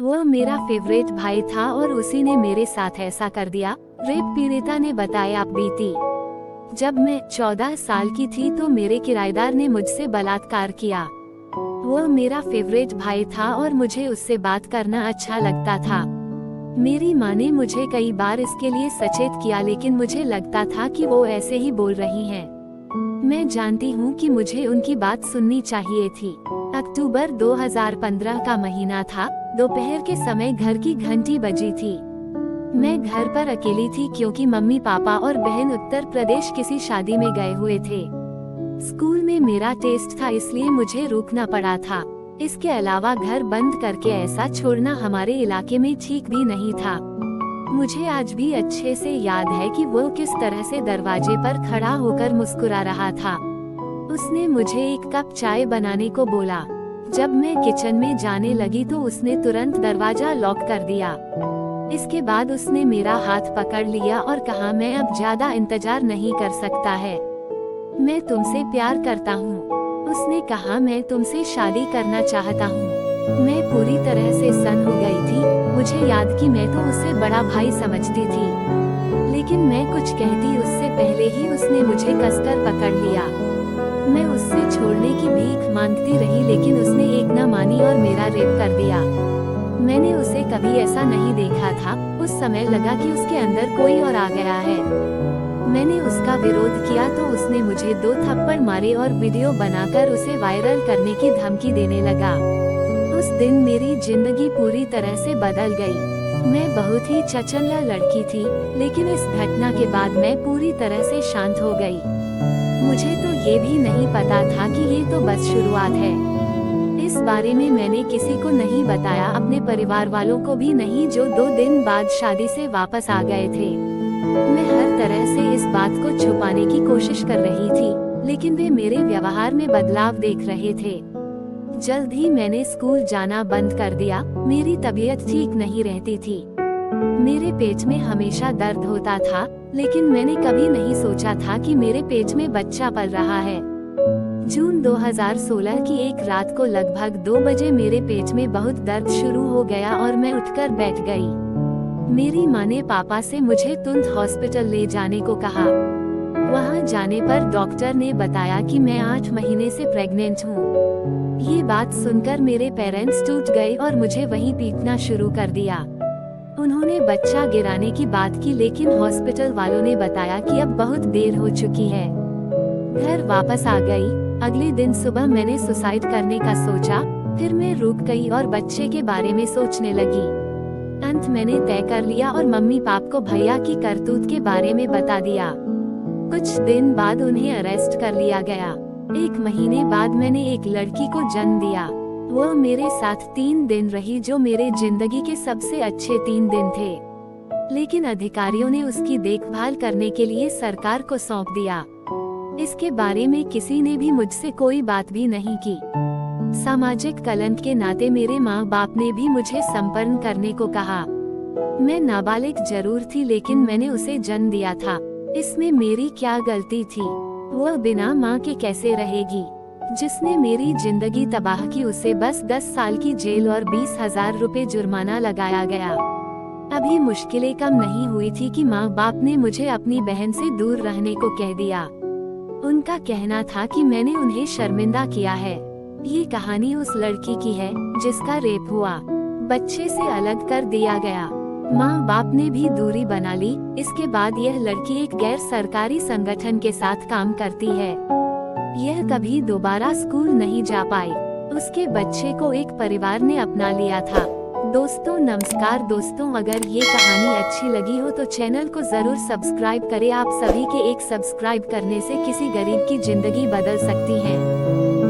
वह मेरा फेवरेट भाई था और उसी ने मेरे साथ ऐसा कर दिया, रेप पीड़िता ने बताया। बीती जब मैं 14 साल की थी तो मेरे किराएदार ने मुझसे बलात्कार किया। वह मेरा फेवरेट भाई था और मुझे उससे बात करना अच्छा लगता था। मेरी माँ ने मुझे कई बार इसके लिए सचेत किया, लेकिन मुझे लगता था कि वो ऐसे ही बोल रही हैं। मैं जानती हूँ कि मुझे उनकी बात सुननी चाहिए थी। अक्टूबर 2015 का महीना था। दोपहर के समय घर की घंटी बजी थी। मैं घर पर अकेली थी क्योंकि मम्मी पापा और बहन उत्तर प्रदेश किसी शादी में गए हुए थे। स्कूल में मेरा टेस्ट था, इसलिए मुझे रुकना पड़ा था। इसके अलावा घर बंद करके ऐसा छोड़ना हमारे इलाके में ठीक भी नहीं था। मुझे आज भी अच्छे से याद है कि वो किस तरह से दरवाजे पर खड़ा होकर मुस्कुरा रहा था। उसने मुझे एक कप चाय बनाने को बोला। जब मैं किचन में जाने लगी तो उसने तुरंत दरवाजा लॉक कर दिया। इसके बाद उसने मेरा हाथ पकड़ लिया और कहा, मैं अब ज्यादा इंतजार नहीं कर सकता है, मैं तुमसे प्यार करता हूँ। उसने कहा, मैं तुमसे शादी करना चाहता हूँ। मैं पूरी तरह से सन हो गई थी। मुझे याद कि मैं तो उसे बड़ा भाई समझती थी, लेकिन मैं कुछ कहती उससे पहले ही उसने मुझे कसकर पकड़ लिया। मैं उससे छोड़ने की भीख मांगती रही, लेकिन उसने एक न मानी और मेरा रेप कर दिया। मैंने उसे कभी ऐसा नहीं देखा था। उस समय लगा कि उसके अंदर कोई और आ गया है। मैंने उसका विरोध किया तो उसने मुझे 2 थप्पड़ मारे और वीडियो बनाकर उसे वायरल करने की धमकी देने लगा। उस दिन मेरी जिंदगी पूरी तरह से बदल गई। मैं बहुत ही चचला लड़की थी, लेकिन इस घटना के बाद मैं पूरी तरह से शांत हो गई। मुझे तो ये भी नहीं पता था कि ये तो बस शुरुआत है। इस बारे में मैंने किसी को नहीं बताया, अपने परिवार वालों को भी नहीं, जो 2 दिन बाद शादी से वापस आ गए थे। मैं हर तरह से इस बात को छुपाने की कोशिश कर रही थी, लेकिन वे मेरे व्यवहार में बदलाव देख रहे थे। जल्द ही मैंने स्कूल जाना बंद कर दिया। मेरी तबीयत ठीक नहीं रहती थी। मेरे पेट में हमेशा दर्द होता था, लेकिन मैंने कभी नहीं सोचा था कि मेरे पेट में बच्चा पल रहा है। जून 2016 की एक रात को लगभग 2 बजे मेरे पेट में बहुत दर्द शुरू हो गया और मैं उठकर बैठ गई। मेरी माँ ने पापा से मुझे तुरंत हॉस्पिटल ले जाने को कहा। वहाँ जाने पर डॉक्टर ने बताया कि मैं 8 महीने से प्रेग्नेंट हूँ। ये बात सुनकर मेरे पेरेंट्स टूट गए और मुझे वहीं पीटना शुरू कर दिया। उन्होंने बच्चा गिराने की बात की, लेकिन हॉस्पिटल वालों ने बताया कि अब बहुत देर हो चुकी है। घर वापस आ गई। अगले दिन सुबह मैंने सुसाइड करने का सोचा, फिर मैं रुक गई और बच्चे के बारे में सोचने लगी। अंत मैंने तय कर लिया और मम्मी पापा को भैया की करतूत के बारे में बता दिया। कुछ दिन बाद उन्हें अरेस्ट कर लिया गया। 1 महीने बाद मैंने एक लड़की को जन्म दिया। वह मेरे साथ 3 दिन रही, जो मेरे जिंदगी के सबसे अच्छे 3 दिन थे। लेकिन अधिकारियों ने उसकी देखभाल करने के लिए सरकार को सौंप दिया। इसके बारे में किसी ने भी मुझसे कोई बात भी नहीं की। सामाजिक कलंक के नाते मेरे माँ बाप ने भी मुझे संपन्न करने को कहा। मैं नाबालिग जरूर थी, लेकिन मैंने उसे जन्म दिया था। इसमें मेरी क्या गलती थी? वह बिना माँ के कैसे रहेगी? जिसने मेरी जिंदगी तबाह की, उसे बस 10 साल की जेल और 20,000 रुपए जुर्माना लगाया गया। अभी मुश्किलें कम नहीं हुई थी कि माँ बाप ने मुझे अपनी बहन से दूर रहने को कह दिया। उनका कहना था कि मैंने उन्हें शर्मिंदा किया है। ये कहानी उस लड़की की है जिसका रेप हुआ। बच्चे से अलग कर दिया गया। माँ बाप ने भी दूरी बना ली। इसके बाद यह लड़की एक गैर सरकारी संगठन के साथ काम करती है। यह कभी दोबारा स्कूल नहीं जा पाई। उसके बच्चे को एक परिवार ने अपना लिया था। दोस्तों नमस्कार दोस्तों, अगर ये कहानी अच्छी लगी हो तो चैनल को जरूर सब्सक्राइब करें। आप सभी के एक सब्सक्राइब करने से किसी गरीब की जिंदगी बदल सकती है।